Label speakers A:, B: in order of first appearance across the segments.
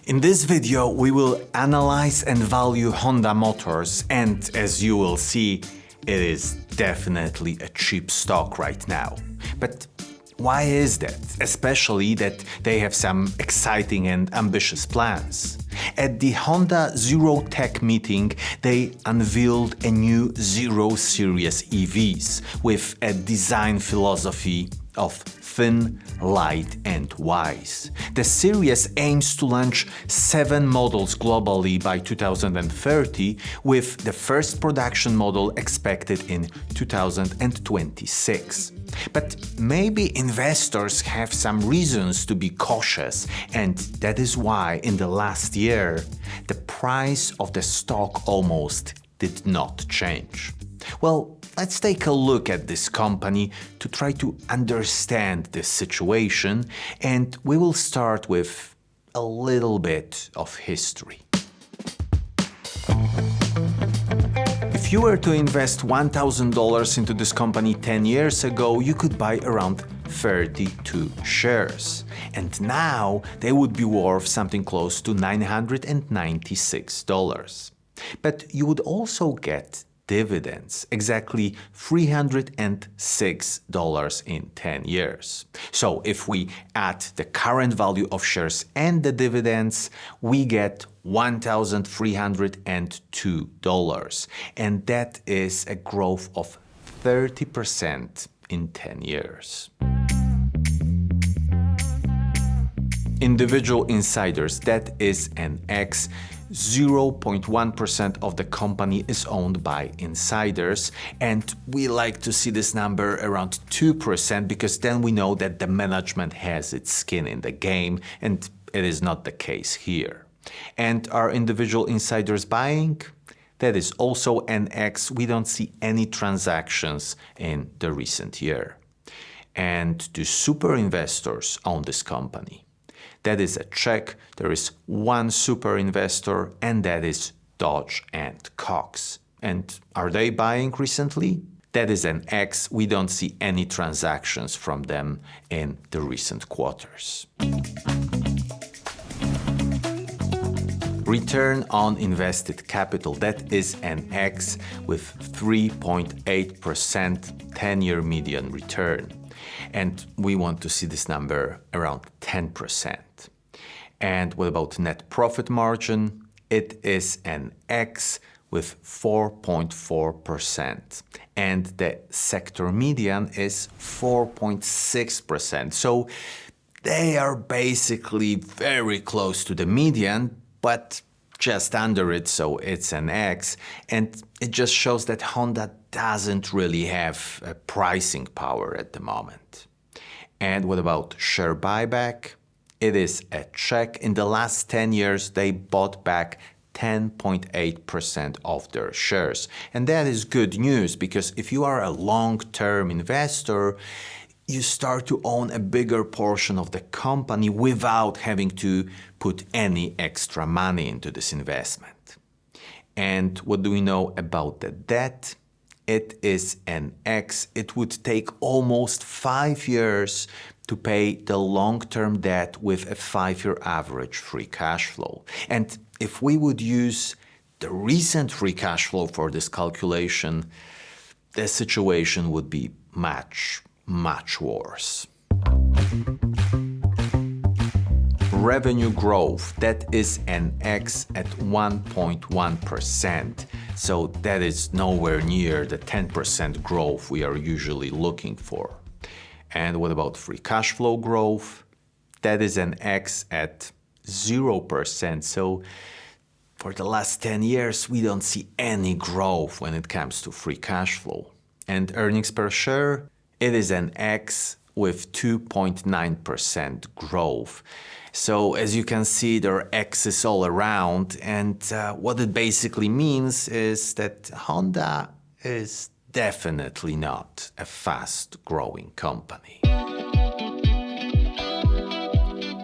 A: In this video, we will analyze and value Honda Motors, and as you will see, it is definitely a cheap stock right now. But why is that? Especially that they have some exciting and ambitious plans. At the Honda Zero Tech meeting, they unveiled a new Zero Series EVs with a design philosophy of thin, light and wise. The series aims to launch 7 models globally by 2030, with the first production model expected in 2026. But maybe investors have some reasons to be cautious, and that is why in the last year, the price of the stock almost did not change. Well, let's take a look at this company to try to understand this situation, and we will start with a little bit of history. If you were to invest $1,000 into this company 10 years ago, you could buy around 32 shares. And now they would be worth something close to $996. But you would also get dividends, exactly $306 in 10 years. So if we add the current value of shares and the dividends, we get $1,302. And that is a growth of 30% in 10 years. Individual insiders, that is an X. 0.1% of the company is owned by insiders, and we like to see this number around 2% because then we know that the management has its skin in the game, and it is not the case here. And are individual insiders buying? That is also an X. We don't see any transactions in the recent year. And do super investors own this company? That is a check. There is one super investor, and that is Dodge and Cox. And are they buying recently? That is an X. We don't see any transactions from them in the recent quarters. Return on invested capital, that is an X with 3.8% 10-year median return. And we want to see this number around 10%. And what about net profit margin? It is an X with 4.4%. And the sector median is 4.6%. So they are basically very close to the median, but just under it, so it's an X. And it just shows that Honda doesn't really have a pricing power at the moment. And what about share buyback? It is a check. In the last 10 years, they bought back 10.8% of their shares. And that is good news, because if you are a long-term investor, you start to own a bigger portion of the company without having to put any extra money into this investment. And what do we know about the debt? It is an X. It would take almost 5 years to pay the long-term debt with a 5-year average free cash flow. And if we would use the recent free cash flow for this calculation, the situation would be much worse. Revenue growth, that is an X at 1.1%. So that is nowhere near the 10% growth we are usually looking for. And what about free cash flow growth? That is an X at 0%. So for the last 10 years, we don't see any growth when it comes to free cash flow. And earnings per share, it is an X with 2.9% growth. So as you can see, there are X's all around, and what it basically means is that Honda is definitely not a fast-growing company.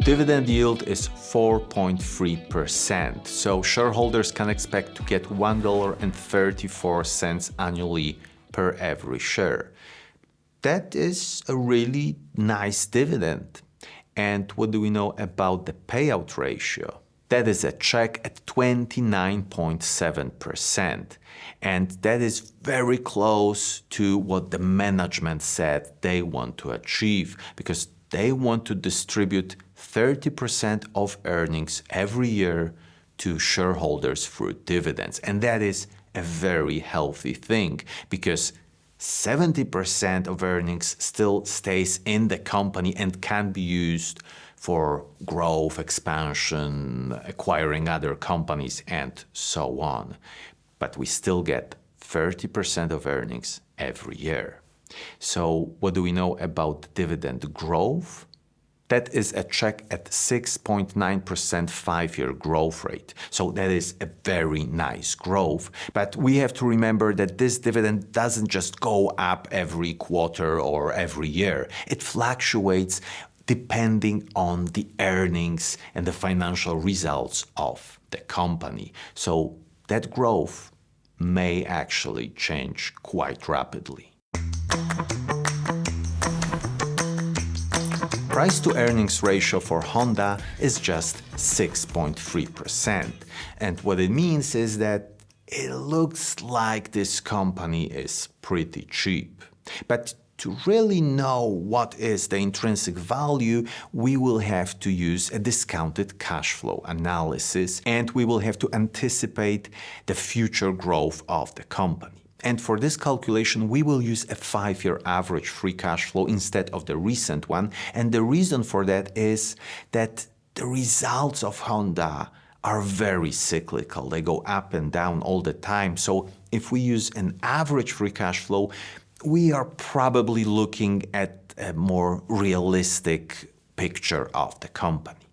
A: Dividend yield is 4.3%, so shareholders can expect to get $1.34 annually per every share. That is a really nice dividend. And what do we know about the payout ratio? That is a check at 29.7%. And that is very close to what the management said they want to achieve, because they want to distribute 30% of earnings every year to shareholders through dividends. And that is a very healthy thing, because 70% of earnings still stays in the company and can be used for growth, expansion, acquiring other companies, and so on. But we still get 30% of earnings every year. So what do we know about dividend growth? That is a check at 6.9% 5-year growth rate. So that is a very nice growth. But we have to remember that this dividend doesn't just go up every quarter or every year. It fluctuates depending on the earnings and the financial results of the company. So that growth may actually change quite rapidly. Price to earnings ratio for Honda is just 6.3%. And what it means is that it looks like this company is pretty cheap. But to really know what is the intrinsic value, we will have to use a discounted cash flow analysis, and we will have to anticipate the future growth of the company. And for this calculation, we will use a 5-year average free cash flow instead of the recent one. And the reason for that is that the results of Honda are very cyclical. They go up and down all the time. So if we use an average free cash flow, we are probably looking at a more realistic picture of the company.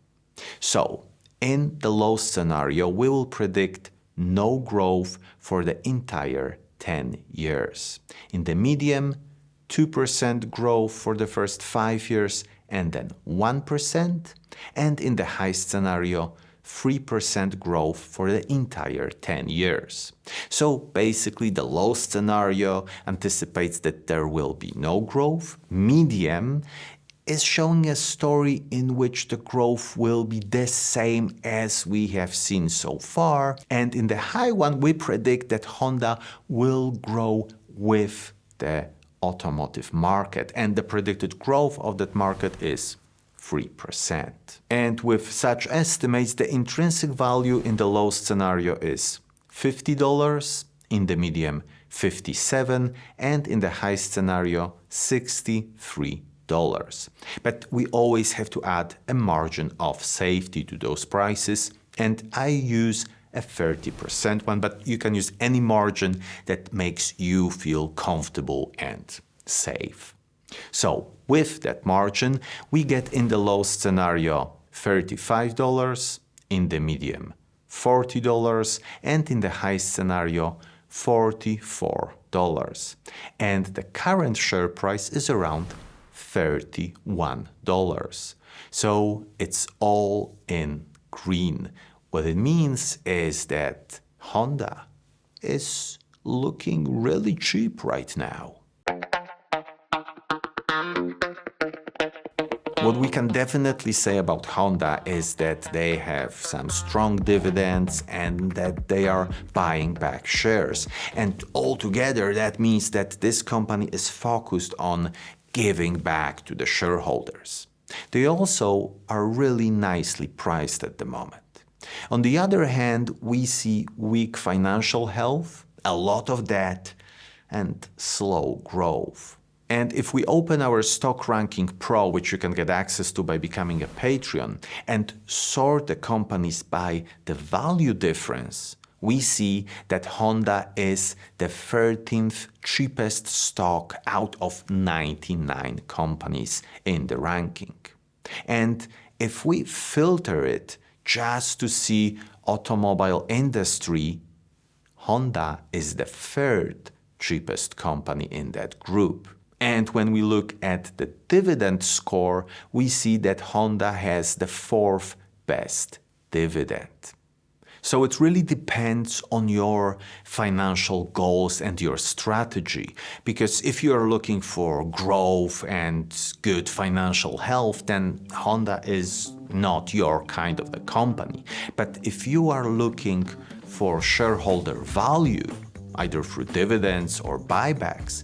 A: So in the low scenario, we will predict no growth for the entire 10 years. In the medium, 2% growth for the first 5 years and then 1%. And in the high scenario, 3% growth for the entire 10 years. So basically the low scenario anticipates that there will be no growth. Medium is showing a story in which the growth will be the same as we have seen so far. And in the high one, we predict that Honda will grow with the automotive market. And the predicted growth of that market is 3%. And with such estimates, the intrinsic value in the low scenario is $50, in the medium $57, and in the high scenario $63. But we always have to add a margin of safety to those prices, and I use a 30% one, but you can use any margin that makes you feel comfortable and safe. So with that margin, we get in the low scenario $35, in the medium $40, and in the high scenario $44. And the current share price is around $31. So it's all in green. What it means is that Honda is looking really cheap right now. What we can definitely say about Honda is that they have some strong dividends and that they are buying back shares. And altogether, that means that this company is focused on giving back to the shareholders. They also are really nicely priced at the moment. On the other hand, we see weak financial health, a lot of debt, and slow growth. And if we open our Stock Ranking Pro, which you can get access to by becoming a Patreon, and sort the companies by the value difference, we see that Honda is the 13th cheapest stock out of 99 companies in the ranking. And if we filter it just to see automobile industry, Honda is the 3rd cheapest company in that group. And when we look at the dividend score, we see that Honda has the 4th best dividend. So it really depends on your financial goals and your strategy. Because if you are looking for growth and good financial health, then Honda is not your kind of a company. But if you are looking for shareholder value, either through dividends or buybacks,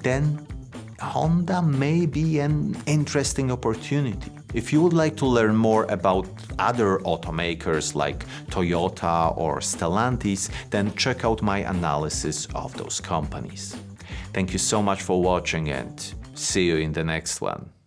A: then Honda may be an interesting opportunity. If you would like to learn more about other automakers like Toyota or Stellantis, then check out my analysis of those companies. Thank you so much for watching and see you in the next one.